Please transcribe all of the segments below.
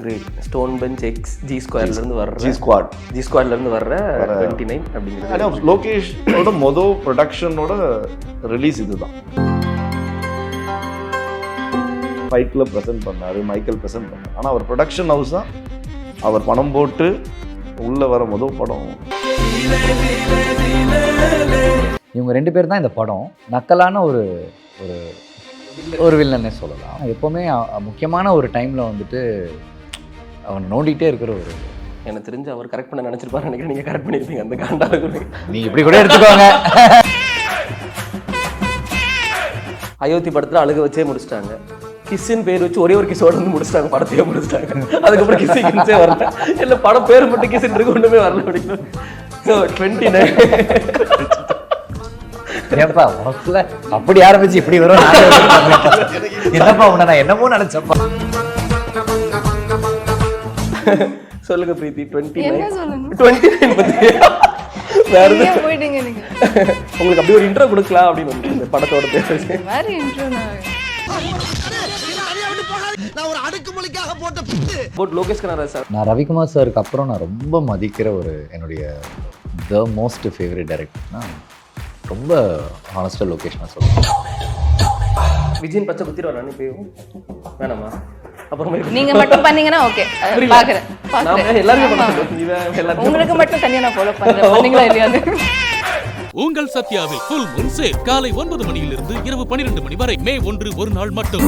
Great. Stone Bench x G ஸ்கொயர்லேருந்து வர்ற G ஸ்குவாட்லேருந்து வர்ற 29 அப்படிங்கிறது லோகேஷோட மொதல் ப்ரொடக்ஷனோட ரிலீஸ் இதுதான். ஃபைட்டில் ப்ரெசென்ட் பண்ணார், மைக்கேல் ப்ரெசென்ட் பண்ணார். ஆனால் அவர் ப்ரொடக்ஷன் ஹவுஸ் தான் அவர் பணம் போட்டு உள்ளே வர முதல் படம். இவங்க 2 பேர் தான் இந்த படம் நக்கலான ஒரு ஒரு ஒரு வில்லன்னே சொல்லலாம். எப்போவுமே முக்கியமான ஒரு டைமில் வந்துட்டு அவனை நோண்டிகிட்டே இருக்கிற ஒரு, எனக்கு தெரிஞ்சு அவர் கரெக்ட் பண்ண நினச்சிருப்பாரு நினைக்கிறேன். நீங்கள் கரெக்ட் பண்ணியிருப்பீங்க அந்த காண்டால. நீ இப்படி கூட எடுத்துக்கோங்க. அயோத்தி படத்தில் அழுக வச்சே முடிச்சிட்டாங்க. கிஸ்ஸின்னு பேர் வச்சு ஒரே ஒரு கிஸ்ஸோட வந்து முடிச்சிட்டாங்க, படத்தையே முடிச்சிட்டாங்க. அதுக்கப்புறம் கிஸ்ஸே வரல. இல்லை படம் பேர் மட்டும் கிஸ்ஸின் இருக்கு, ஒன்றுமே வரல அப்படின்னு. ஸோ 29 ஏப்பா உனக்குள்ள அப்படி ஆரம்பிச்சு இப்படி வரும். என்னப்பா உன்னை நான் என்னமோ நினைச்சப்பா. சொல்லுங்க பிரீத்தி. 29 பத்தி வேற போயிட்டீங்க நீங்க. உங்களுக்கு அப்படி ஒரு இன்ட்ரோ கொடுக்கலாம் அப்படின்னு வந்து இந்த படத்தோட பேசுறது மாதிரி இன்ட்ரோ. லோகேஷ் கனகராஜ் சார், நான் ரவிக்குமார் சாருக்கு அப்புறம் நான் ரொம்ப மதிக்கிற ஒரு என்னுடைய த மோஸ்ட் ஃபேவரட் டைரக்டர்னா ரொம்ப ஹானஸ்டாக லோகேஷ் நான் சொல்லுவேன். விஜயன் பச்சை குத்திடுவார் அனுப்பியும் வேணாமா? அப்புறமே நீங்க மட்டும் பண்ணீங்கன்னா ஓகே, பாக்குறேன். உங்களுக்கு மட்டும் தனியா நான் ஃபாலோ பண்றேன். பண்ணீங்களா இல்லையா? உங்கள் சத்யாவில் ஃபுல் மூன் சேல் காலை 9 மணியிலிருந்து இரவு 12 மணி வரை. மே 1 ஒரு நாள் மட்டும்.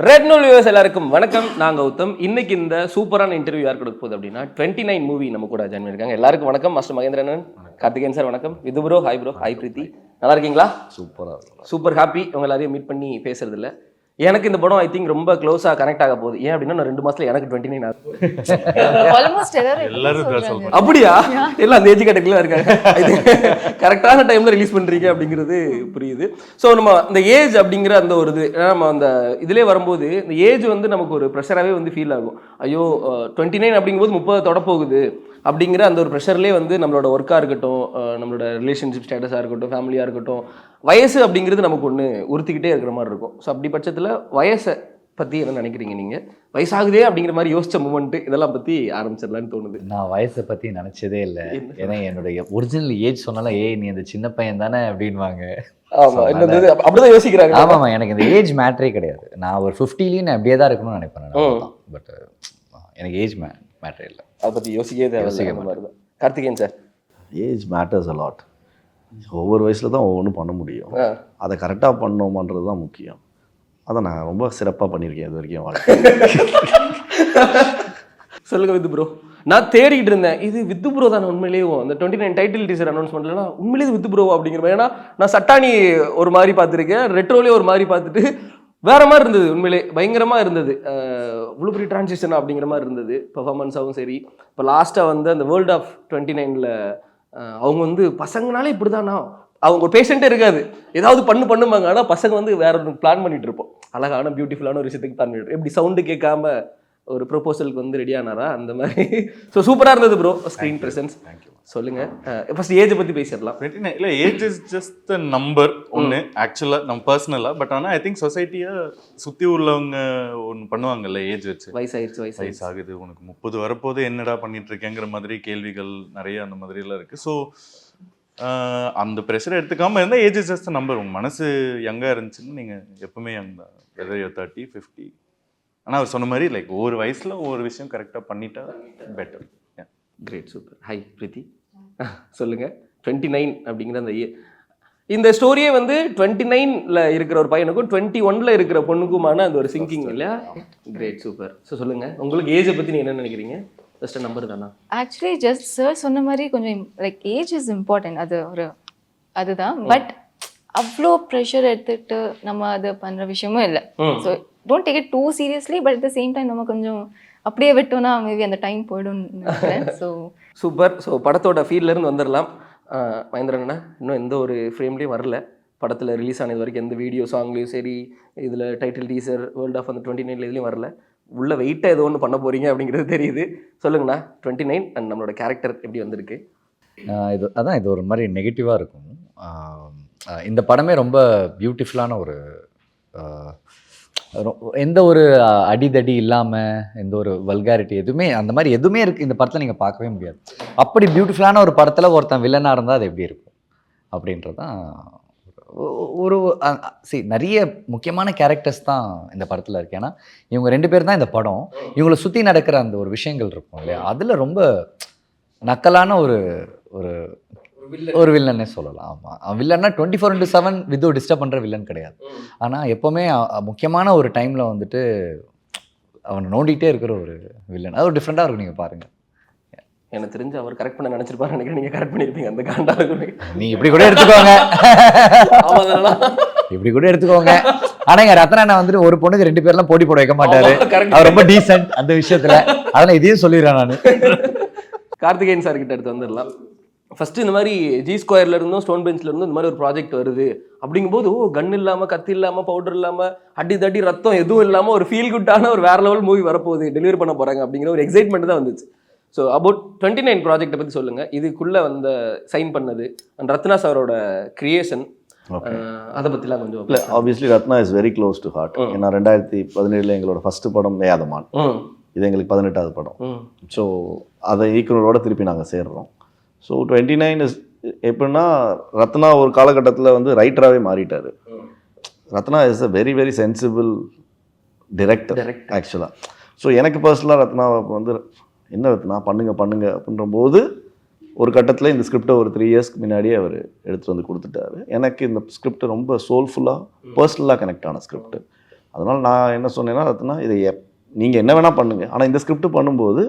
ரெட் நூல் வியூவர்ஸ் எல்லாருக்கும் வணக்கம். நான் கௌதம். இன்னைக்கு இந்த சூப்பரான இன்டர்வியூ யார் கொடுக்க போகுது அப்படின்னா 29 மூவி நம்ம கூட ஜாயின் பண்ணியிருக்காங்க. எல்லாருக்கும் வணக்கம். மாஸ்டர் மகேந்திரன், கார்த்திகேயன் சார் வணக்கம். விது ப்ரோ ஹாய் ப்ரோ. ஹாய் பிரீத்தி, நல்லா இருக்கீங்களா? சூப்பர் ஹாப்பி உங்க எல்லாரையும் மீட் பண்ணி பேசுறது இல்லை. எனக்கு இந்த படம் ஐ திங்க் ரொம்ப க்ளோஸா கனெக்ட் ஆக போகுது. ஏன் அப்படின்னா நான் 2 மாசத்துல எனக்கு 29 ஆகுது. ஆல்மோஸ்ட் எல்லாரும் அப்படியா? எல்லாம் அந்த ஏஜ் கேட்டகரியில இருக்காங்க. கரெக்டான டைம்ல ரிலீஸ் பண்றீங்க அப்படிங்கிறது புரியுது. ஸோ நம்ம இந்த ஏஜ் அப்படிங்கிற அந்த ஒரு இது நம்ம அந்த இதுலேயே வரும்போது இந்த ஏஜ் வந்து நமக்கு ஒரு ப்ரெஷராகவே வந்து ஃபீல் ஆகும். ஐயோ 29 அப்படிங்கும்போது 30 தொட போகுது அப்படிங்கிற அந்த ஒரு ப்ரெஷர்லேயே வந்து நம்மளோட ஒர்க்காக இருக்கட்டும், நம்மளோட ரிலேஷன்ஷிப் ஸ்டேட்டஸாக இருக்கட்டும், ஃபேமிலியாக இருக்கட்டும், வயசு அப்படிங்கிறது நமக்கு ஒன்று உறுத்திக்கிட்டே இருக்கிற மாதிரி இருக்கும். ஸோ அப்படி பட்சத்தில் வயசை பற்றி என்ன நினைக்கிறீங்க நீங்கள்? வயசாகுதே அப்படிங்கிற மாதிரி யோசிச்ச மூமெண்ட்டு இதெல்லாம் பற்றி ஆரம்பிச்சிடலான்னு தோணுது. நான் வயசை பற்றி நினச்சதே இல்லை. ஏன்னா என்னுடைய ஒரிஜினல் ஏஜ் சொன்னாலும் நீ அந்த சின்ன பையன் தானே அப்படின்வாங்க. ஆமாம், அப்படிதான் யோசிக்கிறாங்க. ஆமாம், எனக்கு இந்த ஏஜ் மேட்ரே கிடையாது. நான் ஒரு 50லேயும் நான் அப்படியே தான் இருக்கணும்னு நினைப்பேன். பட் எனக்கு ஏஜ் மேட்ரே இல்லை. அதை பற்றி யோசிக்க மாதிரி தான். Karthikeyan sir, age matters a lot. ஒவ்வொரு வயசில் தான் ஒவ்வொன்றும் பண்ண முடியும். அதை கரெக்டாக பண்ணோமான்றது தான் முக்கியம். அதை நான் ரொம்ப சிறப்பாக பண்ணியிருக்கேன் இது வரைக்கும் வாழ்க்கை. சொல்லுங்க வித்து ப்ரோ. நான் தேடிக்கிட்டு இருந்தேன், இது வித்து ப்ரோ தானே உண்மையிலேயே அந்த 29 டைட்டில் டீசர் அனௌன்ஸ்மெண்ட்லாம் உண்மையிலேயே வித்து ப்ரோ அப்படிங்கிற மாதிரி. ஏன்னா நான் சட்டானி ஒரு மாதிரி பார்த்துருக்கேன், ரெட்ரோலே ஒரு மாதிரி பார்த்துட்டு வேற மாதிரி இருந்தது. உண்மையிலே பயங்கரமாக இருந்தது. இவ்வளோ பெரிய டிரான்சிஷன் அப்படிங்கிற மாதிரி இருந்தது. பெர்ஃபார்மன்ஸாகவும் சரி. இப்போ லாஸ்ட்டாக வந்து அந்த வேர்ல்ட் ஆஃப் 29ல் அவங்க வந்து பசங்கனாலே இப்படி தானா, அவங்க ஒரு பேஷண்ட்டே இருக்காது, ஏதாவது பண்ணுவாங்க. ஆனால் பசங்க வந்து வேற ஒன்று பிளான் பண்ணிட்டு இருப்போம். அழகான பியூட்டிஃபுல்லான ஒரு விஷயத்துக்கு பிளான் பண்ணிட்டு எப்படி சவுண்டு கேட்காம ஒரு ப்ரொபோசலுக்கு வந்து ரெடி ஆனாரா அந்த மாதிரி. ஸோ சூப்பராக இருந்தது ப்ரோ ஸ்க்ரீன் ப்ரெசன்ஸ். சொல்லுங்க, ஃபர்ஸ்ட் ஏஜை பற்றி பேசிடலாம். இல்லை, age is just a number ஒன்று ஆக்சுவலாக நம்ம பர்சனலாக. பட் ஆனால் ஐ திங்க் சொசைட்டியை சுற்றி உள்ளவங்க ஒன்று பண்ணுவாங்கல்ல, ஏஜ் வச்சு வயசாகுது உனக்கு 30 வரப்போது என்னடா பண்ணிட்டு இருக்கேங்கிற மாதிரி கேள்விகள் நிறைய அந்த மாதிரிலாம் இருக்குது. ஸோ அந்த ப்ரெஷரை எடுத்துக்காமல் இருந்தால் age is just a number. உங்கள் மனசு யங்காக இருந்துச்சுன்னு நீங்கள் எப்பவுமே யங் தான், வெதர் யூ 30, 50. ஆனால் அவர் சொன்ன மாதிரி லைக் ஒவ்வொரு வயசில் ஒவ்வொரு விஷயம் கரெக்டாக பண்ணிட்டா better. Great, super. Hi Preethi, சொல்லுங்கள். 29 அப்படிங்கிற அந்த இந்த ஸ்டோரியே வந்து 29ல் இருக்கிற ஒரு பையனுக்கும் 21ல் இருக்கிற பொண்ணுக்குமான அந்த ஒரு சிங்கிங் இல்லையா? Great, super. ஸோ சொல்லுங்கள், உங்களுக்கு ஏஜை பற்றி நீங்கள் என்ன நினைக்கிறீங்க? ஜஸ்ட் நம்பர் தானா? ஆக்சுவலி ஜஸ்ட் சார் சொன்ன மாதிரி கொஞ்சம் லைக் ஏஜ் இஸ் இம்பார்ட்டன்ட், அது ஒரு அதுதான். பட் அவ்வளோ ப்ரெஷர் எடுத்துக்கிட்டு நம்ம அது பண்ணுற விஷயமும் இல்லை. So don't take it two seriously. But at the same time நம்ம கொஞ்சம் அப்படியே விட்டோம்னா மேபி அந்த டைம் போய்டும். So super. ஸோ படத்தோட ஃபீல்ட்லேருந்து வந்துடலாம். மகேந்திரண்ணா, இன்னும் எந்த ஒரு ஃப்ரேம்லேயும் வரல. படத்தில் ரிலீஸ் ஆனது வரைக்கும் எந்த வீடியோ சாங்லேயும் சரி, இதில் டைட்டில் டீசர் வேர்ல்ட் ஆஃப் அந்த 29 இதுலேயும் வரல. உள்ள வெயிட்டாக ஏதோ ஒன்று பண்ண போகிறீங்க அப்படிங்கிறது தெரியுது. சொல்லுங்கண்ணா, 29 அண்ட் நம்மளோட கேரக்டர் எப்படி வந்திருக்கு? இது ஒரு மாதிரி நெகட்டிவாக இருக்கும். இந்த படமே ரொம்ப பியூட்டிஃபுல்லான ஒரு எந்த ஒரு அடிதடி இல்லாமல் எந்த ஒரு வல்காரிட்டி எதுவுமே அந்த மாதிரி எதுவுமே இருக்குது இந்த படத்தில் நீங்கள் பார்க்கவே முடியாது. அப்படி பியூட்டிஃபுல்லான ஒரு படத்தில் ஒருத்தன் வில்லனாக இருந்தால் அது எப்படி இருக்கும் அப்படின்றது தான் ஒரு நிறைய முக்கியமான கேரக்டர்ஸ் தான் இந்த படத்தில் இருக்கு. ஏன்னா இவங்க 2 பேர் தான் இந்த படம். இவங்களை சுற்றி நடக்கிற அந்த ஒரு விஷயங்கள் இருக்கும் இல்லையா, அதில் ரொம்ப நக்கலான ஒரு ஒரு வில்லன்னே சொல்லலாம். ஆமாம், வில்லன்னா 24/7 வித் டிஸ்டர்ப் பண்ணுற வில்லன் கிடையாது. ஆனால் எப்போவுமே முக்கியமான ஒரு டைமில் வந்துட்டு அவனை நோண்டிகிட்டே இருக்கிற ஒரு வில்லன். அது ஒரு டிஃப்ரெண்ட்டாக இருக்கும். நீங்கள் பாருங்கள். எனக்கு தெரிஞ்சு அவர் கரெக்ட் பண்ண நினைச்சிருப்பாரு நினைக்கிறேன். நீங்க கரெக்ட் பண்ணிருப்பீங்க அந்த காண்டாக. நீ இப்படி கூட எடுத்துக்கோங்க, இப்படி கூட எடுத்துக்கோங்க. ஆனா எங்க ரத்னா வந்துட்டு ஒரு பொண்ணுக்கு 2 பேர்லாம் போட்டி போட வைக்க மாட்டாரு. அவர் ரொம்ப டீசென்ட் அந்த விஷயத்துல. அதெல்லாம் இதையும் சொல்லிடுறேன் நான். கார்த்திகேயன் சார் கிட்ட எடுத்து வந்துடலாம். ஃபர்ஸ்ட் இந்த மாதிரி ஜி ஸ்கொயர்ல இருந்தும் ஸ்டோன் பெஞ்ச்ல இருந்தும் இந்த மாதிரி ஒரு ப்ராஜெக்ட் வருது அப்படிங்கும்போது கன் இல்லாம கத்தி இல்லாம பவுடர் இல்லாம அடி தடி ரத்தம் எதுவும் இல்லாம ஒரு ஃபீல் குட்டான ஒரு வேற லெவல் மூவி வரப்போகுது, டெலிவரி பண்ண போறாங்க அப்படிங்கிற ஒரு எக்ஸைட்மெண்ட் தான் வந்துச்சு. ஸோ அபவுட் 29 ப்ராஜெக்டை பற்றி சொல்லுங்கள். இதுக்குள்ளே வந்து சைன் பண்ணது அண்ட் ரத்னா சாரோட கிரியேஷன், அதை பற்றிலாம் கொஞ்சம். இல்லை, obviously Ratna is very close to heart. ஏன்னா 2017 எங்களோட ஃபர்ஸ்ட் படம் மேயாதமான், இது எங்களுக்கு 18வது படம். ஸோ அதை ஈக்குவலோட திருப்பி நாங்கள் சேர்றோம். ஸோ 29 இஸ் எப்படின்னா ரத்னா ஒரு காலகட்டத்தில் வந்து ரைட்டராகவே மாறிட்டார். Ratna is a very very sensible director ஆக்சுவலாக. ஸோ எனக்கு பர்சனலாக ரத்னாவை வந்து என்ன ரத்னா பண்ணுங்க அப்படின்ற போது ஒரு கட்டத்தில் இந்த ஸ்கிரிப்டை ஒரு 3 இயர்ஸ்க்கு முன்னாடியே அவர் எடுத்துகிட்டு வந்து கொடுத்துட்டாரு. எனக்கு இந்த ஸ்கிரிப்ட் ரொம்ப சோல்ஃபுல்லாக பர்சனலாக கனெக்ட் ஆன ஸ்கிரிப்ட். அதனால் நான் என்ன சொன்னேன்னா ரத்னா, இதை நீங்கள் என்ன வேணால் பண்ணுங்கள், ஆனால் இந்த ஸ்கிரிப்ட் பண்ணும்போது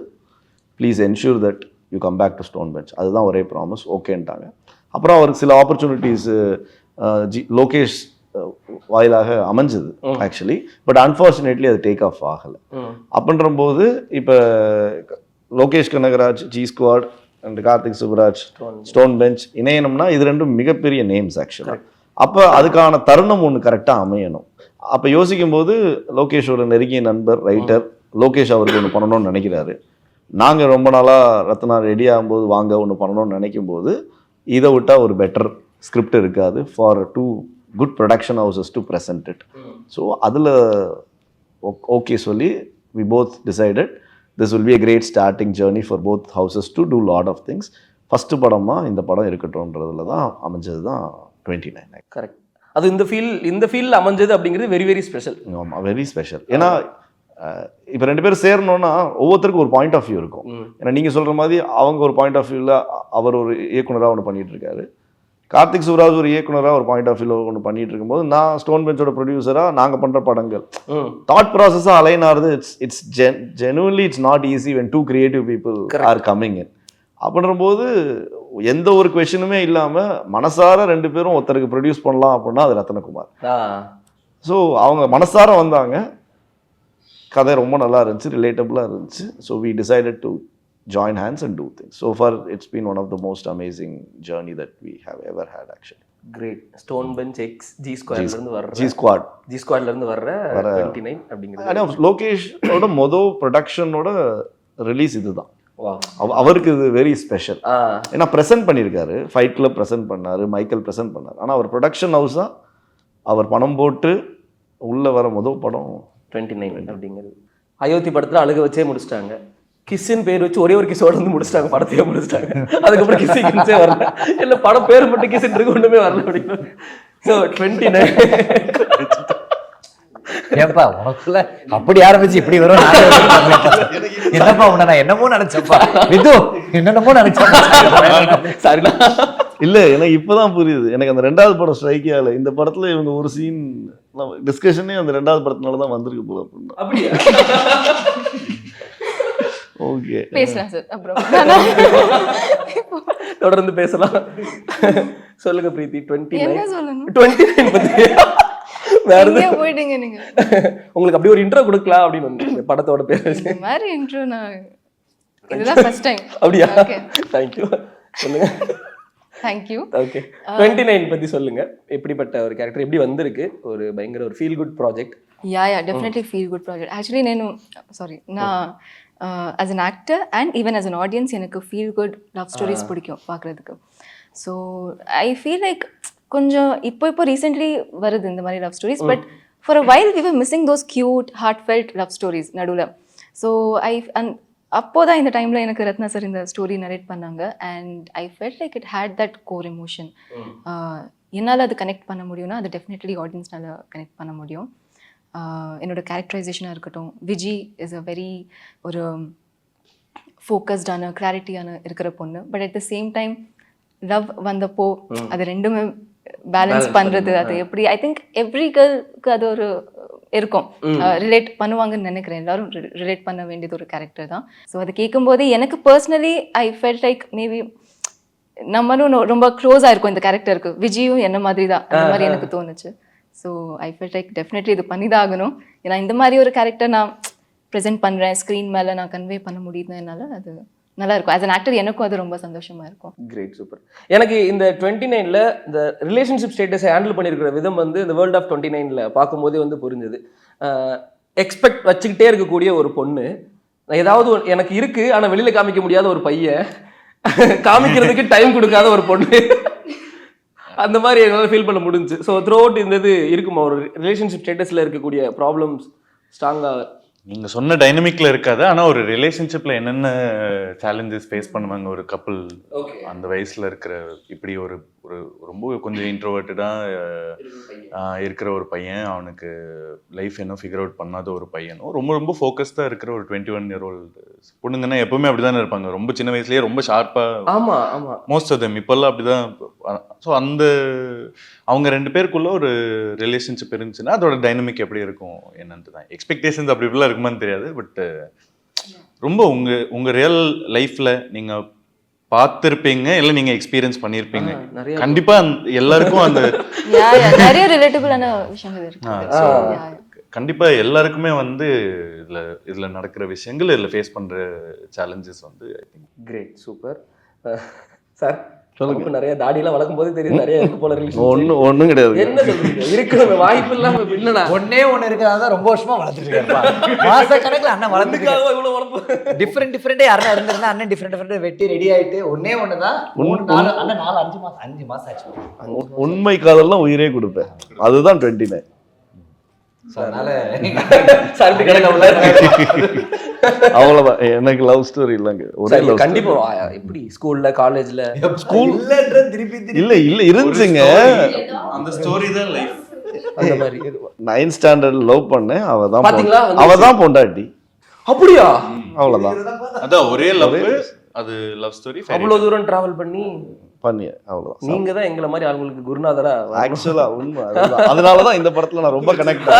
please ensure that you come back to stone bench. அதுதான் ஒரே ப்ராமிஸ். ஓகேன்ட்டாங்க. அப்புறம் அவருக்கு சில ஆப்பர்ச்சுனிட்டிஸ் லோகேஷ் வாயிலாக அமைஞ்சது ஆக்சுவலி. பட் அன்ஃபார்ச்சுனேட்லி அது டேக் ஆஃப் ஆகலை. அப்படின்ற போது இப்போ Lokesh Kanagaraj, G squad and Karthik Subbaraj, Stone Bench இணையணும்னா இது 2 மிகப்பெரிய நேம்ஸ் ஆக்சுவலாக. அப்போ அதுக்கான தருணம் ஒன்று கரெக்டாக அமையணும். அப்போ யோசிக்கும் போது லோகேஷோட நெருங்கிய நண்பர் ரைட்டர் லோகேஷ் அவருக்கு ஒன்று பண்ணணும்னு நினைக்கிறாரு. நாங்கள் ரொம்ப நாளாக ரத்னா ரெடி ஆகும்போது வாங்க ஒன்று பண்ணணும்னு நினைக்கும் போது இதை விட்டால் ஒரு பெட்டர் ஸ்கிரிப்ட் இருக்காது for 2 good production houses to present it. So அதில் ஓகே சொல்லி we both decided this will be a great starting journey for both houses to do lot of things. First படமாக இந்த படம் இருக்கட்டும்ன்றதுல தான் அமைஞ்சது தான் 29. கரெக்ட். அது இந்த ஃபீல்டில் அமைஞ்சது அப்படிங்கிறது வெரி வெரி ஸ்பெஷல். ஆமாம், வெரி ஸ்பெஷல். ஏன்னா இப்போ 2 பேரும் சேரணும்னா ஒவ்வொருத்தருக்கும் ஒரு பாயிண்ட் ஆஃப் வியூ இருக்கும். ஏன்னா நீங்கள் சொல்கிற மாதிரி அவங்க ஒரு பாயிண்ட் ஆஃப் வியூவில் அவர் ஒரு இயக்குனராக ஒன்று பண்ணிட்டு இருக்காரு, கார்த்திக் சுப்ராஜ் ஒரு இயக்குனராக ஒரு பாயிண்ட் ஆஃப் வியூவில் ஒன்று பண்ணிட்டு இருக்கும்போது நான் ஸ்டோன் பெஞ்சோட ப்ரொடியூசராக நாங்கள் பண்ணுற படங்கள் தாட் ப்ராசஸாக அலைன் ஆகுது. It's genuinely it's not easy when 2 creative people are coming in. அப்படின்ற போது எந்த ஒரு கொஷனுமே இல்லாமல் மனசார 2 பேரும் ஒருத்தருக்கு ப்ரொடியூஸ் பண்ணலாம் அப்படின்னா அது ரத்னகுமார். ஸோ அவங்க மனசார வந்தாங்க, கதை ரொம்ப நல்லா இருந்துச்சு, ரிலேட்டபுளாக இருந்துச்சு. So we decided to join hands and do things. So far it's been one of the most amazing journey that we have ever had actually. Great. Stone Bench X G Square ல இருந்து வர்ற G Squad ல இருந்து வர்ற 29 அப்படிங்கிறது. ஆனா லோகேஷோட மொதல் ப்ரொடக்ஷனோட release இதுதான். அவருக்கு இது வெரி ஸ்பெஷல். ஏன்னா ப்ரெசென்ட் பண்ணியிருக்காரு, ஃபைட் கிளப் ப்ரெசென்ட் பண்ணாரு, மைக்கேல் ப்ரெசென்ட் பண்ணார். ஆனால் அவர் ப்ரொடக்ஷன் ஹவுஸ் தான் அவர் பணம் போட்டு உள்ளே வர முதல் படம் 29 அப்படிங்கிறது. அயோத்தி படத்தில் அழுக வச்சே முடிச்சிட்டாங்க. கிஸ்ஸின் பேர் வச்சு ஒரே ஒரு கிஸ்ஸோட வந்து முடிச்சிட்டாங்க, படத்தையே முடிச்சிட்டாங்க. அதுக்கப்புறம் கிஸ்ஸே வரல, இல்லை படம் பேர் மட்டும் கிஸ்ஸின் இருக்கு, ஒன்றுமே வரல அப்படின்னு. ஸோ 29 ஏன்பா உனக்குள்ள அப்படி ஆரம்பிச்சு இப்படி வரும். என்னப்பா உன்னை நான் என்னமோ நினைச்சப்பா விது என்னென்னமோ நினைச்சேன். சரிண்ணா. இல்லை, எனக்கு இப்போதான் புரியுது. எனக்கு அந்த 2வது படம் ஸ்ட்ரைக்கே ஆகல. இந்த படத்தில் இவங்க ஒரு சீன் டிஸ்கஷனே அந்த 2வது படத்தினால தான் வந்திருக்கு போல அப்படின்னா. அப்படியா? ஓகே, பேசலாம் சார். அப்புறம் தொடர்ந்து பேசலாம். சொல்லுங்க பிரீத்தி. 29 பத்தி வேற எங்க போயிட்டீங்க நீங்க? உங்களுக்கு அப்படி ஒரு இன்ட்ரோ கொடுக்கலாம் அப்படின்னு வந்து படத்தோட பேர் இந்த மாதிரி இன்ட்ரோ நான் இதுதான் ஃபர்ஸ்ட் டைம். அப்படியா? Thank you. சொல்லுங்க. Thank you. ஓகே, 29 பத்தி சொல்லுங்க. எப்படிப்பட்ட ஒரு கேரக்டர், எப்படி வந்திருக்கு? ஒரு பயங்கர ஒரு feel good project. Yeah, definitely feel good project. Actually నేను நான் as an actor and even as an audience எனக்கு feel good love stories பிடிக்கும் பார்க்குறதுக்கு. ஸோ ஐ ஃபீல் லைக் கொஞ்சம் இப்போ ரீசெண்ட்லி வருது இந்த மாதிரி love stories. But for a while we were missing those cute heartfelt love stories நடுவில். So அப்போதான் இந்த டைமில் எனக்கு ரத்னா சார் இந்த ஸ்டோரி நரேட் பண்ணாங்க. And I felt like it had that core emotion. என்னால் அது கனெக்ட் பண்ண முடியும்னா அது டெஃபினெட்லி ஆடியன்ஸ்னால கனெக்ட் பண்ண முடியும். என்னோட கேரக்டரைசேஷனாக இருக்கட்டும், விஜி இஸ் அ வெரி ஒரு ஃபோக்கஸ்டான கிளாரிட்டியான இருக்கிற பொண்ணு. But at the same time love வந்தப்போ அது ரெண்டுமே பேலன்ஸ் பண்ணுறது அது எப்படி, ஐ திங்க் எவ்ரி கேர்ளுக்கு அது ஒரு இருக்கும், ரிலேட் பண்ணுவாங்கன்னு நினைக்கிறேன். எல்லாரும் ரிலேட் பண்ண வேண்டியது ஒரு கேரக்டர் தான். ஸோ அது கேட்கும்போது எனக்கு personally I felt like maybe நம்மளும் ரொம்ப க்ளோஸாக இருக்கும் இந்த கேரக்டருக்கு. விஜயும் என்ன மாதிரி தான் அந்த மாதிரி எனக்கு தோணுச்சு. So I felt like definitely இது பண்ணி தான் ஆகணும். ஏன்னா இந்த மாதிரி ஒரு கேரக்டர் நான் ப்ரெசென்ட் பண்ணுறேன், ஸ்க்ரீன் மேலே நான் கன்வே பண்ண முடியுதுனால அது நல்லா இருக்கும். ஆஸ் அன் ஆக்டர் எனக்கும் அது ரொம்ப சந்தோஷமா இருக்கும். Great, super. எனக்கு இந்த 29ல இந்த ரிலேஷன்ஷிப் ஸ்டேட்டஸை ஹேண்டில் பண்ணியிருக்கிற விதம் வந்து இந்த வேர்ல்ட் ஆஃப் 29ல பார்க்கும்போதே வந்து புரிஞ்சுது. எக்ஸ்பெக்ட் வச்சுக்கிட்டே இருக்கக்கூடிய ஒரு பொண்ணு, ஏதாவது எனக்கு இருக்கு ஆனால் வெளியில காமிக்க முடியாத ஒரு பையன், காமிக்கிறதுக்கு டைம் கொடுக்காத ஒரு பொண்ணு, அந்த மாதிரி என்னால் ஃபீல் பண்ண முடிஞ்சு. ஸோ த்ரூ அவுட் இந்த இது இருக்குமா ஒரு ரிலேஷன்ஷிப் ஸ்டேட்டஸில் இருக்கக்கூடிய ப்ராப்ளம்ஸ் ஸ்ட்ராங்காக? நீங்கள் சொன்ன டைனமிக்கில் இருக்காது, ஆனால் ஒரு ரிலேஷன்ஷிப்பில் என்னென்ன சேலஞ்சஸ் ஃபேஸ் பண்ணுவாங்க ஒரு கப்புள் அந்த வயசில் இருக்கிற, இப்படி ஒரு ஒரு ரொம்ப கொஞ்சம் இன்ட்ரோவர்ட்டடாக இருக்கிற ஒரு பையன், அவனுக்கு லைஃப் என்ன ஃபிகர் அவுட் பண்ணாத ஒரு பையனும், ரொம்ப ரொம்ப ஃபோக்கஸ்டாக இருக்கிற ஒரு 21 year old பொண்ணுங்கன்னா எப்பவுமே அப்படி தானே இருப்பாங்க. ரொம்ப சின்ன வயசுலேயே ரொம்ப ஷார்ப்பாக. ஆமாம் ஆமாம், மோஸ்ட் ஆஃப் தெம் இப்போல்லாம் அப்படி தான். ஸோ அந்த அவங்க ரெண்டு பேருக்குள்ள ஒரு ரிலேஷன்ஷிப் இருந்துச்சுன்னா அதோட டைனமிக் எப்படி இருக்கும் என்னன்ட்டு தான். எக்ஸ்பெக்டேஷன்ஸ் அப்படி இப்படிலாம் இருக்குமான்னு தெரியாது. பட் ரொம்ப உங்கள் ரியல் லைஃப்பில் நீங்கள் பார்த்துருப்பீங்க, இல்லை நீங்கள் எக்ஸ்பீரியன்ஸ் பண்ணியிருப்பீங்க. கண்டிப்பாக எல்லாருக்கும் அந்த நிறைய ரிலேட்டபிளான விஷயங்கள் இருக்கு. கண்டிப்பாக எல்லாருக்குமே வந்து இதில் நடக்கிற விஷயங்கள், இதில் ஃபேஸ் பண்ணுற சேலஞ்சஸ் வந்து I think. Great, super. Sir சொல்லுங்க. நிறைய தாடியெல்லாம் வளர்க்கும் போது தெரியும் நிறைய இருக்கு போல. ஒன்றும் கிடையாது. என்ன சொல்றீங்க? இருக்கிற வாய்ப்பு இல்லாம இல்லைண்ணா, ஒன்னே ஒன்று இருக்கிறதா ரொம்ப வருஷமா வளர்த்துட்டு இருக்காரு. மாச கணக்கில் அண்ணன் வளர்ந்துக்காக இவ்வளோ வளர்ப்பு. டிஃப்ரெண்டே யாரும் இருந்திருந்தா அண்ணன் டிஃப்ரெண்ட் வெட்டி ரெடி ஆயிட்டு ஒன்னே ஒன்று தான். அண்ணன் 5 மாசம் ஆச்சு. உண்மை காதல்லாம் உயிரே கொடுப்பேன். அதுதான் 29. அவ்வளவுதான். எனக்கு லவ் ஸ்டோரி இல்லைங்க. ஒரே கண்டிப்பா எப்படி ஸ்கூல்ல காலேஜ்ல இல்ல இருந்துச்சுங்க. அந்த ஸ்டோரி தான் லைஃப். அந்த மாதிரி 9th standard லவ் பண்ணேன். அவதான் பொண்டாட்டி. அப்படியா? அவ்வளவுதான். அதான் ஒரே லவ். அது லவ் ஸ்டோரி. அவ்வளவு தூரம் டிராவல் பண்ணி அவ்வளவுதான். நீங்க தான் எங்களை மாதிரி ஆளுங்களுக்கு குருநாதரா. ஆக்சுவலா உண்மை. அதனாலதான் இந்த படத்துல நான் ரொம்ப கனெக்ட்.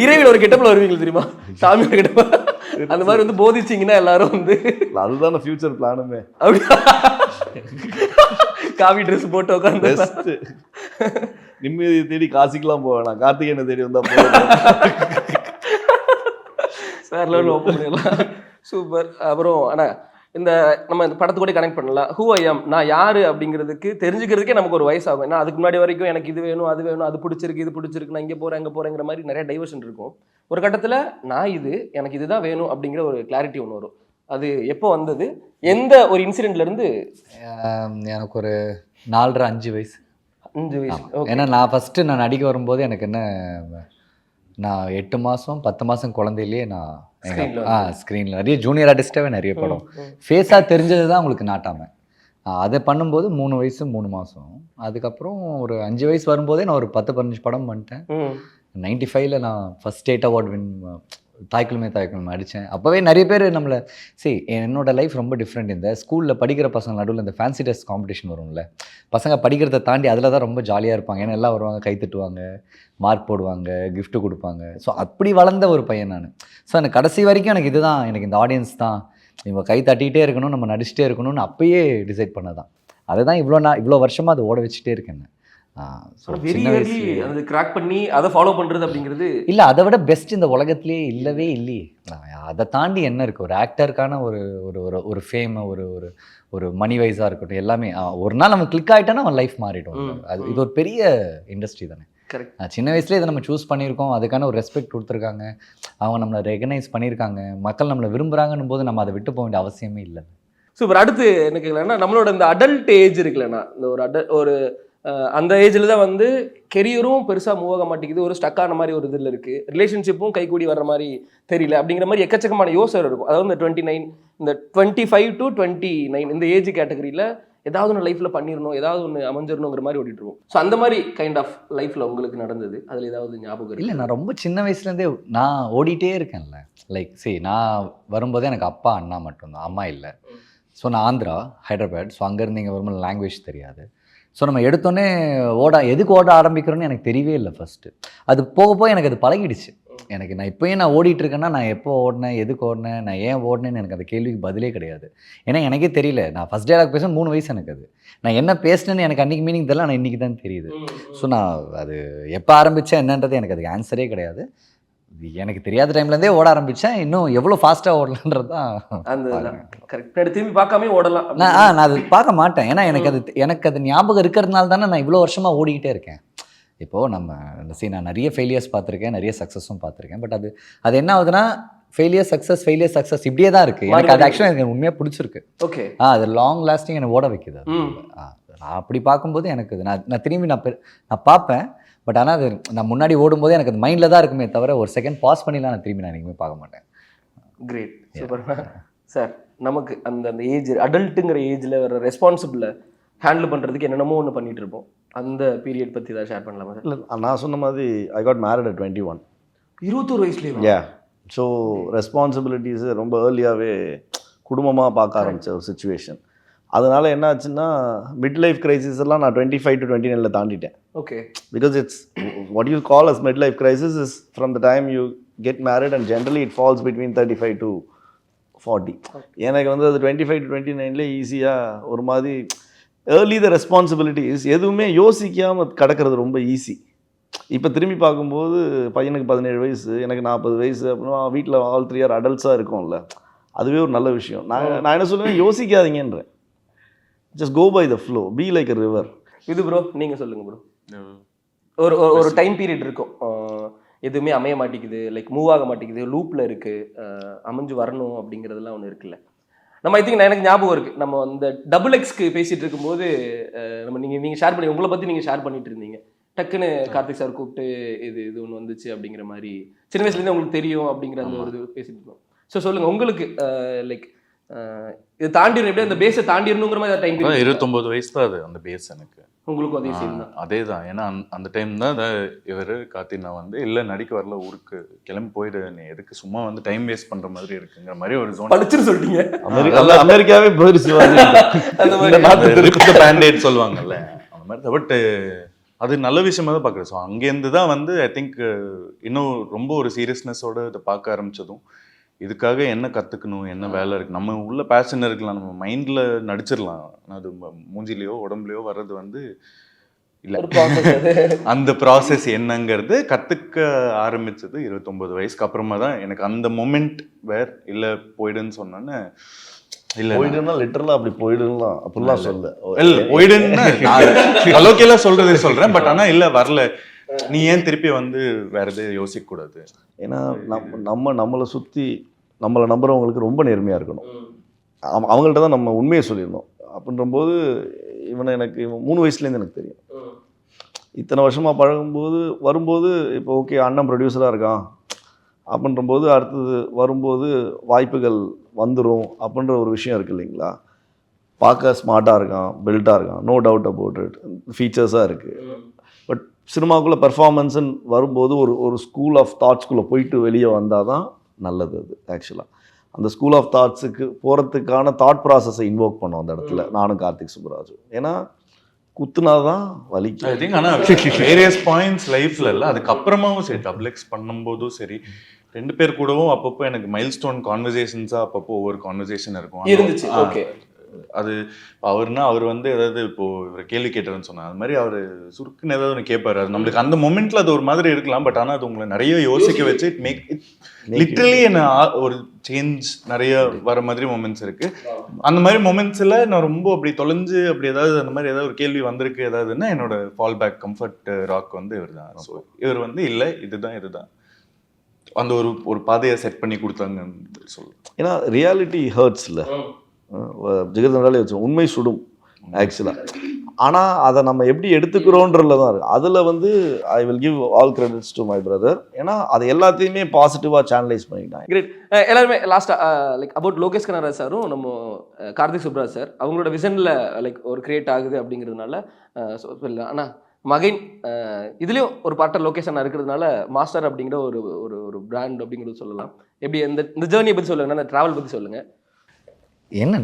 இறைவில ஒரு கெட்டப்ல வருவீங்க தெரியுமா, சாமி ஒரு கெட்டப், அந்த மாதிரி வந்து போதிச்சிங்கன்னா எல்லாரும் வந்து அதுதான ஃபியூச்சர் பிளானுமே. காவி ட்ரெஸ் போட்டு உட்காந்து நிம்மதி தேடி காசிக்கெல்லாம் போவேன், கார்த்திகேயனை தேடி வந்தா போவேன். சார் லெவலில் ஓப்பன் பண்ணிடலாம். சூப்பர். அப்புறம் ஆனால் இந்த நம்ம இந்த படத்து கூட கனெக்ட் பண்ணலாம். ஹூ ஐ எம், நான் யாரு அப்படிங்கிறதுக்கு தெரிஞ்சுக்கிறதுக்கே நமக்கு ஒரு வயசாகும். ஏன்னா அதுக்கு முன்னாடி வரைக்கும் எனக்கு இது வேணும் அது வேணும், அது பிடிச்சிருக்கு இது பிடிச்சிருக்கு, நான் இங்கே போகிறேன் அங்கே போகிறேங்கிற மாதிரி நிறைய டைவர்ஷன் இருக்கும். ஒரு கட்டத்தில் நான் எனக்கு இதுதான் வேணும் அப்படிங்கிற ஒரு கிளாரிட்டி ஒன்று வரும். அது எப்போ வந்தது, எந்த ஒரு இன்சிடென்ட்ல இருந்து? எனக்கு ஒரு 4.5 வயசு. 5 வயசு. ஏன்னா நான் ஃபஸ்ட்டு நான் நடிக்க வரும்போது எனக்கு என்ன, நான் 8 மாதம் 10 மாதம் குழந்தையிலேயே நான் ஸ்க்ரீனில் நிறைய ஜூனியர் ஆர்டிஸ்டாகவே நிறைய படம் ஃபேஸாக தெரிஞ்சது தான் உங்களுக்கு நாட்டாமல். அதை பண்ணும்போது 3 வயசு 3 மாதம். அதுக்கப்புறம் ஒரு 5 வயசு வரும்போதே நான் ஒரு 10-15 படம் பண்ணிட்டேன். 95ல் நான் ஃபஸ்ட் ஸ்டேட் அவார்ட் வின் தாய்க்குழுமே அடித்தேன். அப்போவே நிறைய பேர் நம்மளை என்னோட லைஃப் ரொம்ப டிஃப்ரெண்ட். இந்த ஸ்கூலில் படிக்கிற பசங்க நடுவில் இந்த ஃபேன்சி ட்ரெஸ் காம்படிஷன் வரும்ல, பசங்க படிக்கிறத தாண்டி அதில் தான் ரொம்ப ஜாலியாக இருப்பாங்க. ஏன்னா எல்லாம் வருவாங்க, கை தட்டுவாங்க, மார்க் போடுவாங்க, கிஃப்ட்டு கொடுப்பாங்க. ஸோ அப்படி வளர்ந்த ஒரு பையன் நான். ஸோ எனக்கு கடைசி வரைக்கும் எனக்கு இதுதான், எனக்கு இந்த ஆடியன்ஸ் தான், இவங்க கை தட்டிகிட்டே இருக்கணும், நம்ம நடிச்சிட்டே இருக்கணும்னு அப்பயே டிசைட் பண்ணதான். அதை தான் இவ்வளோ வருஷமாக அதை ஓட வச்சுட்டே இருக்கேன். கிராக் பண்ணி அதை ஃபாலோ பண்றது அப்படிங்கிறது இல்லை, அதை விட பெஸ்ட் இந்த உலகத்திலே இல்லவே இல்லையே. அதை தாண்டி என்ன இருக்குது, ஒரு ஆக்டருக்கான ஒரு ஒரு ஒரு ஃபேம், ஒரு ஒரு ஒரு மணி வைஸாக இருக்கட்டும், எல்லாமே ஒரு நாள் நம்ம கிளிக் ஆகிட்டோன்னா அவன் லைஃப் மாறிடும். அது இது ஒரு பெரிய இண்டஸ்ட்ரி தானே. சின்ன வயசுலேயே இதை நம்ம சூஸ் பண்ணியிருக்கோம், அதுக்கான ஒரு ரெஸ்பெக்ட் கொடுத்துருக்காங்க, அவங்க நம்மளை ரெகனைஸ் பண்ணியிருக்காங்க, மக்கள் நம்மளை விரும்புகிறாங்கன்னும் போது நம்ம அதை விட்டு போக வேண்டிய அவசியமே இல்லை. சூப்பர். அடுத்து என்ன கேட்கலன்னா, நம்மளோட இந்த அடல்ட் ஏஜ் இருக்குல்லண்ணா, இந்த ஒரு அந்த ஏஜில் தான் வந்து கெரியரும் பெருசாக மூவ் ஆக மாட்டேங்குது, ஒரு ஸ்டக்கான மாதிரி ஒரு இதில் இருக்குது, ரிலேஷன்ஷிப்பும் கைக்கூடி வர்ற மாதிரி தெரியல அப்படிங்கிற மாதிரி எக்கச்சக்கமான யோசனை இருக்கும். அதாவது இந்த 29 இந்த 25 to 29 இந்த ஏஜ் கேட்டகரியில் ஏதாவது ஒன்று லைஃப்பில் பண்ணிடணும், ஏதாவது ஒன்று அமைஞ்சிடணுங்கிற மாதிரி ஓடிட்டுருவோம். ஸோ அந்த மாதிரி கைண்ட் ஆஃப் லைஃப்பில் உங்களுக்கு நடந்தது அதில் ஏதாவது ஞாபகம் இல்லை, நான் ரொம்ப சின்ன வயசுலேருந்தே நான் ஓடிட்டே இருக்கேன்ல. லைக் சரி, நான் வரும்போதே எனக்கு அப்பா அண்ணா மட்டும்தான், அம்மா இல்லை. ஸோ நான் ஆந்திரா, ஹைதராபாத். ஸோ அங்கேருந்து இங்கே வரும்போது லாங்குவேஜ் தெரியாது. ஸோ நம்ம எடுத்தோடனே எதுக்கு ஓட ஆரம்பிக்கிறோன்னு எனக்கு தெரியவே இல்லை ஃபஸ்ட்டு. அது போக போக எனக்கு அது பழகிடுச்சு. எனக்கு நான் இப்போயும் நான் ஓடிட்டுருக்கேன்னா நான் எப்போ ஓடினேன், எதுக்கு ஓடினேன், நான் ஏன் ஓடினேன்னு எனக்கு அந்த கேள்விக்கு பதிலே கிடையாது. ஏன்னா எனக்கே தெரியல. நான் ஃபஸ்ட் டேலாக் பேச 3 வயசு எனக்கு. அது நான் என்ன பேசினேன்னு எனக்கு அன்றைக்கி மீனிங் தெரியல, ஆனால் இன்றைக்கி தான் தெரியுது. ஸோ நான் அது எப்போ ஆரம்பித்தேன் என்னன்றது எனக்கு அதுக்கு ஆன்சரே கிடையாது. எனக்கு தெரியாத டைம்லேருந்தே ஓட ஆரம்பித்தேன். இன்னும் எவ்வளோ ஃபாஸ்ட்டாக ஓடலான்றது தான் அந்த கரெக்டாக திரும்பி பார்க்காமே ஓடலாம். நான் அது பார்க்க மாட்டேன். ஏன்னா எனக்கு அது ஞாபகம் இருக்கிறதுனால தானே நான் இவ்வளோ வருஷமாக ஓடிக்கிட்டே இருக்கேன். இப்போது நான் நிறைய ஃபெயிலியர்ஸ் பார்த்துருக்கேன், நிறைய சக்ஸஸும் பார்த்துருக்கேன். பட் அது என்ன ஆகுதுன்னா ஃபெயிலியர் சக்ஸஸ் இப்படியே தான் இருக்குது. எனக்கு அது ஆக்சுவலாக எனக்கு உண்மையாக பிடிச்சிருக்கு. ஓகே, அது லாங் லாஸ்டிங் என்னை ஓட வைக்குது. நான் அப்படி பார்க்கும்போது எனக்கு நான் திரும்பி நான் பார்ப்பேன். பட் ஆனால் அது நான் முன்னாடி ஓடும்போது எனக்கு அது மைண்டில் தான் இருக்குமே தவிர ஒரு செகண்ட் பாஸ் பண்ணிலாம் நான் திரும்பி நான் எங்கேயுமே பார்க்க மாட்டேன். Great, super sir. நமக்கு அந்த ஏஜ் அடல்ட்டுங்கிற ஏஜில் வர ரெஸ்பான்சிபிளை ஹேண்டில் பண்ணுறதுக்கு என்னென்னமோ ஒன்று பண்ணிகிட்டு இருப்போம். அந்த பீரியட் பற்றி ஏதாவது ஷேர் பண்ணலாமா சார்? இல்லை, நான் சொன்ன மாதிரி ஐ காட் மேரிட் அட் 21. 21 வயசுலேயே? யா. ஸோ ரெஸ்பான்சிபிலிட்டிஸு ரொம்ப ஏர்லியாகவே குடும்பமாக பார்க்க ஆரம்பித்த ஒரு சுச்சுவேஷன். அதனால் என்ன ஆச்சுன்னா மிட் லைஃப் கிரைசிஸ் எல்லாம் நான் 25 to 29 தாண்டிட்டேன். Okay, because it's what you call as mid life crisis is from the time you get married and generally it falls between 35 to 40. எனக்கு வந்து அது 25 to 29 ஈஸியாக ஒரு மாதிரி ஏர்லி த ரெஸ்பான்சிபிலிட்டிஸ் எதுவுமே யோசிக்காமல் கிடக்கிறது ரொம்ப ஈஸி. இப்போ திரும்பி பார்க்கும்போது பையனுக்கு 17 வயசு, எனக்கு 40 வயசு அப்படின்னா வீட்டில் ஆல் 3 இயர் அடல்ட்ஸாக இருக்கும்ல, அதுவே ஒரு நல்ல விஷயம். நான் என்ன சொல்லுவேன், யோசிக்காதீங்கன்றேன். Just go by the flow, be like a river. இது ப்ரோ நீங்கள் சொல்லுங்கள் ப்ரோ. ஒரு டைம் பீரியட் இருக்கும், எதுவுமே அமைய மாட்டேங்குது, லைக் மூவ் ஆக மாட்டேங்குது, லூப்பில் இருக்குது, அமைஞ்சு வரணும் அப்படிங்கிறதுலாம் ஒன்று இருக்குல்ல. நம்ம ஐ திங்க் எனக்கு ஞாபகம் இருக்குது, நம்ம அந்த XX பேசிகிட்டு இருக்கும்போது நம்ம நீங்கள் ஷேர் பண்ணி உங்களை பற்றி நீங்கள் ஷேர் பண்ணிட்டு இருந்தீங்க. டக்குன்னு கார்த்திக் சார் கூப்பிட்டு இது ஒன்று வந்துச்சு அப்படிங்கிற மாதிரி சின்ன வயசுலேருந்து உங்களுக்கு தெரியும் அப்படிங்கிற அந்த ஒரு இது பேசிட்டு இருக்கோம். ஸோ சொல்லுங்கள், உங்களுக்கு லைக் இது தாண்டிடும், எப்படி அந்த பேஸை தாண்டிடணுங்கிற மாதிரி டைம்? 29 வயசு தான் அது அந்த பேஸ் எனக்கு. உங்களுக்கும் அதே சேம் தான்? அதே தான். ஏன்னா அந்த டைம் தான் இவர் கார்த்தினா வந்து இல்லை நடிக்க வரல, ஊருக்கு கிளம்பி போயிடு, நீ எதுக்கு சும்மா வந்து டைம் வேஸ்ட் பண்ற மாதிரி இருக்குங்கிற மாதிரி ஒரு ஜோன் படிச்சுன்னு சொல்லிட்டீங்க. அமெரிக்காவே போயிருச்சு பேண்டேட் சொல்லுவாங்கல்ல அந்த மாதிரி. பட் அது நல்ல விஷயமா தான் பார்க்குறேன். ஸோ அங்கேருந்து தான் வந்து ஐ திங்க் இன்னும் ரொம்ப ஒரு சீரியஸ்னஸோட இதை பார்க்க ஆரம்பிச்சதும், இதுக்காக என்ன கற்றுக்கணும், என்ன வேலை இருக்குது, நம்ம உள்ள பேஷன் இருக்கலாம், நம்ம மைண்டில் நடிச்சிடலாம், அது மூஞ்சிலையோ உடம்புலையோ வர்றது வந்து இல்லை. அந்த ப்ராசஸ் என்னங்கிறது கற்றுக்க ஆரம்பித்தது 29 வயசுக்கு அப்புறமா தான். எனக்கு அந்த மொமெண்ட் வேர் இல்லை போயிடுன்னு சொன்னோன்னே, இல்லை போயிடுன்னா லிட்டரலாக அப்படி போயிடுலாம் அப்படிலாம் சொல்ல இல்லை போயிடுன்னு அளவுக்கெல்லாம் சொல்கிறேன். பட் ஆனால் இல்லை வரல, நீ ஏன் திருப்பி வந்து வேற எதுவும் யோசிக்கக்கூடாது. ஏன்னா நம்மளை சுற்றி நம்மளை நம்புறவங்களுக்கு ரொம்ப நேர்மையாக இருக்கணும். அவங்கள்ட்ட தான் நம்ம உண்மையை சொல்லிடணும். அப்படின்றபோது இவனை எனக்கு 3 வயசுலேருந்து எனக்கு தெரியும். இத்தனை வருஷமாக பழகும்போது வரும்போது இப்போ ஓகே அண்ணன் ப்ரொடியூசராக இருக்கான் அப்படின்றபோது அடுத்தது வரும்போது வாய்ப்புகள் வந்துடும் அப்படின்ற ஒரு விஷயம் இருக்குது இல்லைங்களா. பார்க்க ஸ்மார்ட்டாக இருக்கான், பில்ட்டாக இருக்கான், நோ டவுட் அபவுட் இட், ஃபீச்சர்ஸாக இருக்குது. பட் சினிமாக்குள்ளே பெர்ஃபார்மன்ஸுன்னு வரும்போது ஒரு ஸ்கூல் ஆஃப் தாட்ஸ்குள்ளே போயிட்டு வெளியே வந்தால் தான் நல்லது. அது ஆக்சுவலாக அந்த ஸ்கூல் ஆஃப் தாட்ஸுக்கு போகிறதுக்கான தாட் ப்ராசஸை இன்வோக் பண்ணோம் அந்த இடத்துல நானும் கார்த்திக் சுப்புராஜு. ஏன்னா குத்துனாதான் வலிக்கும். I think. ஆனால் வேரியஸ் பாயிண்ட்ஸ் லைஃப்ல இல்லை, அதுக்கப்புறமாவும் சரி XX பண்ணும்போதும் சரி 2 பேர் கூடவும் அப்பப்போ எனக்கு மைல்ஸ்டோன் கான்வர்சேஷன்ஸாக அப்பப்போ ஒவ்வொரு கான்வர்சேஷன் இருக்கும் இருந்துச்சு. ஓகே, அது அவர் வந்து ஏதாவது இப்போ இவர் கேள்வி கேட்டாருன்னு சொன்னார், அது மாதிரி அவர் சுருக்குன்னு ஏதாவது ஒன்று கேட்பாரு. அது நம்மளுக்கு அந்த மொமெண்ட்ல அது ஒரு மாதிரி இருக்கலாம். பட் ஆனால் அது உங்களை நிறைய யோசிக்க வச்சு இட் மேக் இட் லிட்டரலி என்ன ஒரு சேஞ்ச் நிறைய வர மாதிரி மொமெண்ட்ஸ் இருக்கு. அந்த மாதிரி மொமெண்ட்ஸ்ல நான் ரொம்ப அப்படி தொலைஞ்சு அப்படி ஏதாவது அந்த மாதிரி ஏதாவது ஒரு கேள்வி வந்திருக்கு ஏதாவதுன்னா என்னோட ஃபால் பேக் கம்ஃபர்ட் ராக் வந்து இவர் தான். ஸோ இவர் வந்து இல்லை இதுதான் அந்த ஒரு பாதையை செட் பண்ணி கொடுத்தாங்கன்னு சொல்லுவேன். ஏன்னா ரியாலிட்டி ஹர்ட்ஸ் இல்லை, ஜெகதண்டாலே வச்சோம், உண்மை சுடும் ஆக்சுவலாக. ஆனால் அதை நம்ம எப்படி எடுத்துக்கிறோன்றதுல தான் இருக்குது. அதில் வந்து I will give all credits to my brother. ஏன்னா அது எல்லாத்தையுமே பாசிட்டிவாக சேனலைஸ் பண்ணிட்டாங்க. கிரேட். எல்லாருமே லாஸ்ட்டாக லைக் அபவுட் லோகேஷ் கனகராஜ் சாரும் நம்ம கார்த்திக் சுப்ராஜ் சார் அவங்களோட விசனில் லைக் ஒரு கிரியேட் ஆகுது அப்படிங்கிறதுனால இல்லை. ஆனால் மகைன் இதுலேயும் ஒரு பார்ட்டர் லொக்கேஷனாக இருக்கிறதுனால மாஸ்டர் அப்படிங்கிற ஒரு ஒரு ஒரு பிராண்ட் அப்படிங்கிறது சொல்லலாம். எப்படி இந்த ஜேர்னியை பற்றி சொல்லுங்கள், அந்த ட்ராவல் பற்றி சொல்லுங்கள். என்ன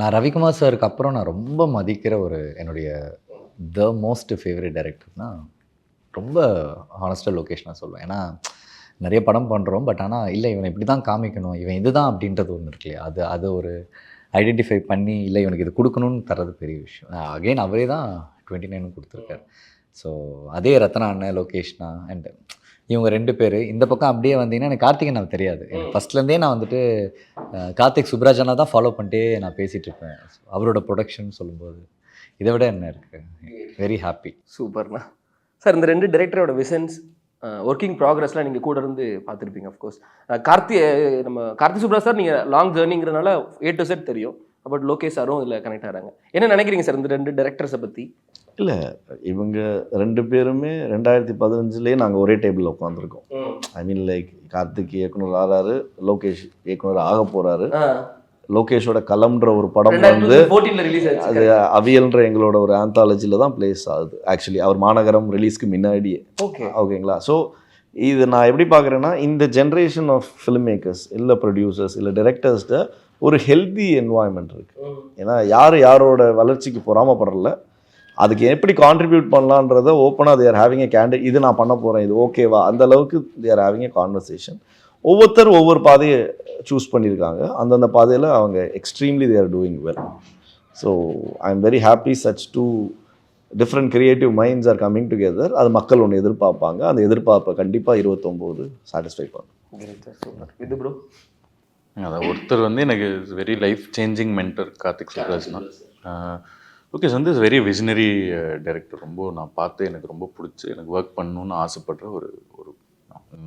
நான் ரவிக்குமார் சாருக்கு அப்புறம் நான் ரொம்ப மதிக்கிற ஒரு என்னுடைய த மோஸ்ட் ஃபேவரட் டைரக்டர்னா ரொம்ப ஹானஸ்டாக லொக்கேஷனாக சொல்லுவேன். ஏன்னா நிறைய படம் பண்ணுறோம், பட் ஆனால் இல்லை இவனை இப்படி தான் காமிக்கணும், இவன் இதுதான் அப்படின்றது ஒன்று இருக்கு இல்லையா, அது ஒரு ஐடென்டிஃபை பண்ணி இல்லை இவனுக்கு இது கொடுக்கணும்னு தர்றது பெரிய விஷயம். அகெயின் அவரே தான் 29 கொடுத்துருக்காரு. ஸோ அதே ரத்னா அண்ணன் லோகேஷ்னா அண்ட் இவங்க 2 பேர் இந்த பக்கம் அப்படியே வந்தீங்கன்னா எனக்கு கார்த்திகேயன் எனக்கு தெரியாது. ஃபஸ்ட்லேருந்தே நான் வந்துட்டு கார்த்திக் சுப்ராஜ் அண்ணா தான் ஃபாலோ பண்ணிட்டே நான் பேசிகிட்டு இருப்பேன். அவரோட ப்ரொடக்ஷன் சொல்லும்போது இதை விட என்ன இருக்குது, வெரி ஹாப்பி. சூப்பர்ண்ணா. சார் இந்த 2 டைரக்டரோட விசன்ஸ் ஒர்க்கிங் ப்ராக்ரஸ்லாம் நீங்கள் கூட இருந்து பார்த்துருப்பீங்க. அஃப்கோர்ஸ் கார்த்திக் சுப்ராஜ் சார் நீங்கள் லாங் ஜேர்னிங்கிறதுனால A to Z தெரியும். பட் லோகேஷ் சாரும் இதில் கனெக்ட் ஆகிறாங்க. என்ன நினைக்கிறீங்க சார் இந்த 2 டைரக்டர்ஸை பற்றி? இல்லை, இவங்க 2 பேருமே 2015 நாங்கள் ஒரே டேபிளில் உட்காந்துருக்கோம். ஐ மீன் லைக் கார்த்திக் இயக்குனர் ஆகிறாரு, லோகேஷ் இயக்குனர் ஆக போகிறாரு. லோகேஷோட கலம்ன்ற ஒரு படம் வந்து அது அவியல்ன்ற எங்களோட ஒரு ஆந்தாலஜியில் தான் பிளேஸ் ஆகுது. ஆக்சுவலி அவர் மாநகரம் ரிலீஸ்க்கு முன்னாடியே. ஓகேங்களா? ஸோ இது நான் எப்படி பார்க்குறேன்னா, இந்த ஜென்ரேஷன் ஆஃப் ஃபிலிம் மேக்கர்ஸ் இல்லை ப்ரொடியூசர்ஸ் இல்லை டைரக்டர்ஸ்கிட்ட ஒரு ஹெல்தி என்வாயன்மெண்ட் இருக்குது. ஏன்னா யாரோட வளர்ச்சிக்கு பொறாமப்படல, அதுக்கு எப்படி கான்ட்ரிபியூட் பண்ணலான்றதை ஓப்பனாக தேர் ஹேவிங் ஏ கேண்டிட். இது நான் பண்ண போகிறேன், இது ஓகேவா, அந்த அளவுக்கு தேர் ஹேவிங் ஏ கான்வர்சேஷன். ஒவ்வொருத்தர் ஒவ்வொரு பாதையை சூஸ் பண்ணியிருக்காங்க. அந்தந்த பாதையில் அவங்க extremely they're doing well. So I am very happy such 2 different creative minds are coming together. அது மக்கள் ஒன்று எதிர்பார்ப்பாங்க. அந்த எதிர்பார்ப்பை கண்டிப்பாக 29 சாட்டிஸ்ஃபை பண்ணும். இது ப்ரோ அதான் ஒருத்தர் வந்து எனக்கு very life changing mentor Karthik சுப்ராஜ்னா. லோகேஷ் வந்து வெரி விஷனரி டைரக்டர். ரொம்ப நான் பார்த்து எனக்கு ரொம்ப பிடிச்சி எனக்கு ஒர்க் பண்ணணும்னு ஆசைப்படுற ஒரு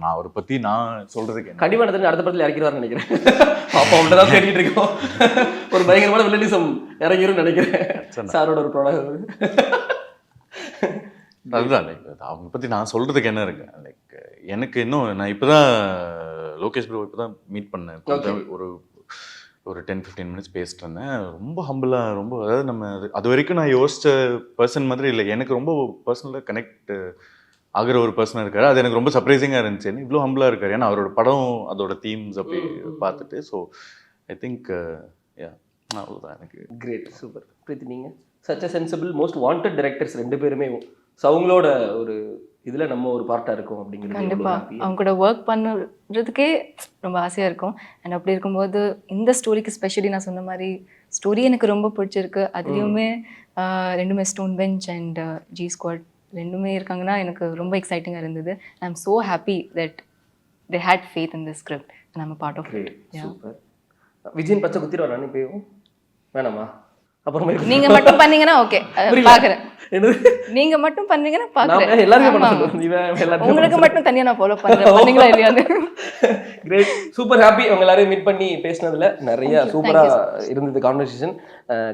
நான் அவரை பற்றி நான் சொல்கிறதுக்கு கண்டிப்பாக அடுத்த படத்தில் இறக்கிறாருன்னு நினைக்கிறேன். அப்போ அவங்கள்ட்ட தான் தேடிட்டு இருக்கோம். ஒரு பயங்கரமான வில்லனிசம் இறங்கிரும்னு நினைக்கிறேன் சாரோட ஒரு ப்ராடக்ட். அதுதான் லைக் அவங்க பற்றி நான் சொல்கிறதுக்கு என்ன இருக்கு. லைக் எனக்கு இன்னும் நான் இப்போ தான் லோகேஷ் ப்ரோ இப்போ தான் மீட் பண்ணேன். ஒரு 10-15 மினிட்ஸ் பேசிட்டு இருந்தேன். ரொம்ப ஹம்பிளாக, ரொம்ப அதாவது நம்ம அது வரைக்கும் நான் யோசித்த பர்சன் மாதிரி இல்லை. எனக்கு ரொம்ப பர்சனலாக கனெக்ட் ஆகிற ஒரு பர்சனாக இருக்காரு. அது எனக்கு ரொம்ப சர்ப்ரைசிங்காக இருந்துச்சு. இவ்வளோ ஹம்பிளாக இருக்காரு. ஏன்னா அவரோட படம் அதோட தீம்ஸ் அப்படி பார்த்துட்டு. ஸோ ஐ திங்க் அவ்வளோதான் எனக்கு. Great, super. பிரீத்தி நீங்கள் such a sensible most wanted directors 2 பேருமே. ஸோ அவங்களோட ஒரு இதில் நம்ம ஒரு பார்ட்டாக இருக்கும் அப்படிங்கிறது. கண்டிப்பாக அவங்க கூட ஒர்க் பண்ணுறதுக்கே ரொம்ப ஆசையாக இருக்கும். அண்ட் அப்படி இருக்கும்போது இந்த ஸ்டோரிக்கு ஸ்பெஷலி நான் சொன்ன மாதிரி ஸ்டோரி எனக்கு ரொம்ப பிடிச்சிருக்கு. அதுலேயுமே 2மே stone bench and G squad 2மே இருக்காங்கன்னா எனக்கு ரொம்ப எக்ஸைட்டிங்காக இருந்தது. I am so happy that they had faith in the script and I'm a part of it. Super. Vijayan பச்சை குத்திடுவா நான் இப்போயும் வேணாமா? அப்புறமா நீங்க மட்டும் பண்ணீங்கன்னா ஓகே பாக்குறேன். நீங்க மட்டும் பண்ணீங்கன்னா பாக்குறேன். எல்லாரும் பண்ண சொல்லுங்க. உங்களுக்கு மட்டும் தனியா நான் ஃபாலோ பண்றேன். பண்ணீங்களா இல்லையான்னு. கிரேட், சூப்பர் ஹாப்பி அவங்க எல்லாரையும் மீட் பண்ணி பேசினதுல. நிறைய சூப்பரா இருந்தது கான்வர்சேஷன்.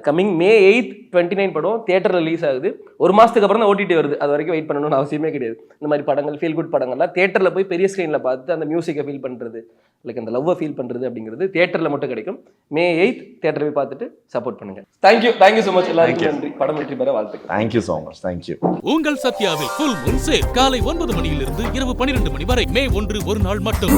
கம்மிங் May 8th 29 படம் தியேட்டர் ரிலீஸ் ஆகுது. ஒரு மாசத்துக்கு அப்புறம் தான் OTT வருது. அது வரைக்கும் வெயிட் பண்ணணும்னு அவசியமே கிடையாது. இந்த மாதிரி படங்கள் ஃபீல் குட் படங்கள்லாம் தியேட்டர்ல போய் பெரிய ஸ்க்ரீன்ல பார்த்து அந்த மியூசிக்கை ஃபீல் பண்றது, லைக் அந்த லவ்வை ஃபீல் பண்றது அப்படிங்கிறது தியேட்டர்ல மட்டும் கிடைக்கும். May 8th தியேட்டர் போய் பார்த்துட்டு சப்போர்ட் பண்ணுங்க. Thank you so much. எல்லாருக்கும் நன்றி. படம் வெற்றி பெற வாழ்த்துக்கள். Thank you so much. தேங்க்யூ. உங்கள் சத்யாவில் ஃபுல் மூன் சேல் காலை 9 மணியிலிருந்து இரவு 12 மணி வரை May 1 ஒரு நாள் மட்டும்.